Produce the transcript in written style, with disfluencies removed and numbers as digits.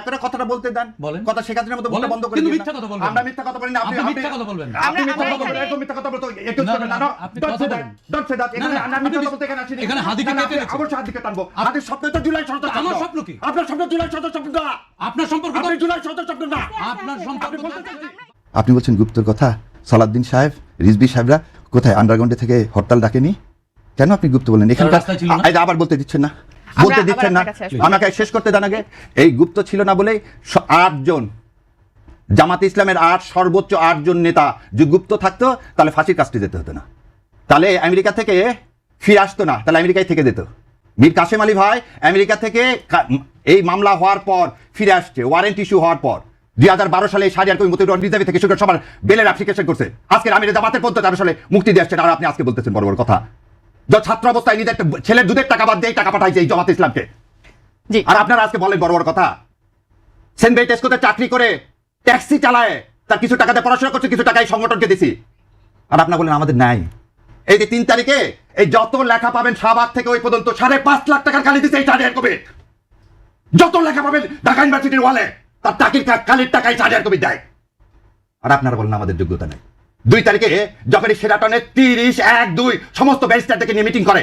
করে কথাটা বলতে দেন, বলেন। কথা শেখ হাসিনার মতো বলতে বন্ধ করে কিন্তু দিন না। মিথ্যা কথা বলবেন। আমরা মিথ্যা কথা বলি না, আপনি মিথ্যা কথা বলবেন না। আপনি মিথ্যা কথা বলবেন, একদম মিথ্যা কথা বলতে একটু না, করবেন না, না, না, আপনি don't কথা say that, বলেন। don't say that, না, এখানে না, আমরা আপনি মিথ্যা কথা বলতে এখানে আসিনি। এখানে হাদিকে না, না, কেটে আপনি এনেছেন। অবশ্যই হাদিকে টানবো। হাদির স্বপ্ন তো জুলাই সনদের স্বপ্ন। আমার স্বপ্ন কি? আপনার স্বপ্ন জুলাই সনদের স্বপ্ন না। আপনার সম্পর্ক আপনি জুলাই সনদের স্বপ্ন না। আপনার সম্পর্ক আপনি বলছেন গুপ্তর কথা, সালাউদ্দিন সাহেব, রিজভী সাহেবরা কোথায় আন্ডারগ্রাউন্ডে থেকে হরতাল ডাকেনি? কেন আপনি গুপ্ত বললেন? এখানকার রাস্তায় ছিল না? এই যে আবার বলতে দিচ্ছেন না, বলতে দিচ্ছেন না, আপনার কাছে আসবো। আমাকে শেষ করতে দেন আগে। এই গুপ্ত ছিল না বলেই 8 জন জামাতে ইসলামের 8 সর্বোচ্চ 8 জন নেতা যে গুপ্ত থাকতো, তাহলে ফাঁসির কাস্টে যেতে হতো না, তাহলে আমেরিকা থেকে ফিরে আসতো না, তাহলে আমেরিকায় থেকে যেত। মীর কাসেম আলী ভাই আমেরিকা থেকে এই মামলা হওয়ার পর ফিরে আসছে, ওয়ারেন্ট ইস্যু হওয়ার পর 2012 সালে শাহরিয়ার কবির মতিউর রহমান রিজার্ভ থেকে শুরু করে সবার বেলের অ্যাপ্লিকেশন করছে। আজকে আমির জামাতের 13 সালে মুক্তি দিয়ে আসছেন, আর আপনি আজকে বলতেছেন বড় বড় কথা। যে ছাত্র অবস্থায় নিজের ছেলের দুধের টাকা বাদ দিয়ে টাকা পাঠাইছে এই জামাত ইসলামকে, জি আর আপনারা আজকে বলেন বড় বড় কথা। সেন্ট টেস্কোতে চাকরি করে ট্যাক্সি চালায়, তার কিছু টাকাতে পড়াশোনা করছে, কিছু টাকা এই সংগঠনকে দিছি, আর আপনারা বলেন আমাদের নাই। এই যে 3 তারিখে এই যত লেখা পাবেন শাহবাগ থেকে ওই পর্যন্ত 5.5 লাখ টাকার কালি দিচ্ছে এই শাহরিয়ার কবির। যত লেখা পাবেন ঢাকা ইউনিভার্সিটির ওয়ালে তার টাকির কালির টাকায় শাহরিয়ার কবির দেয়, আর আপনারা বলেন আমাদের যোগ্যতা নাই। 2 তারিখে যখন সেরাটনে 30, 1, 2 সমস্ত ব্যারিস্টারদেরকে নিয়ে মিটিং করে,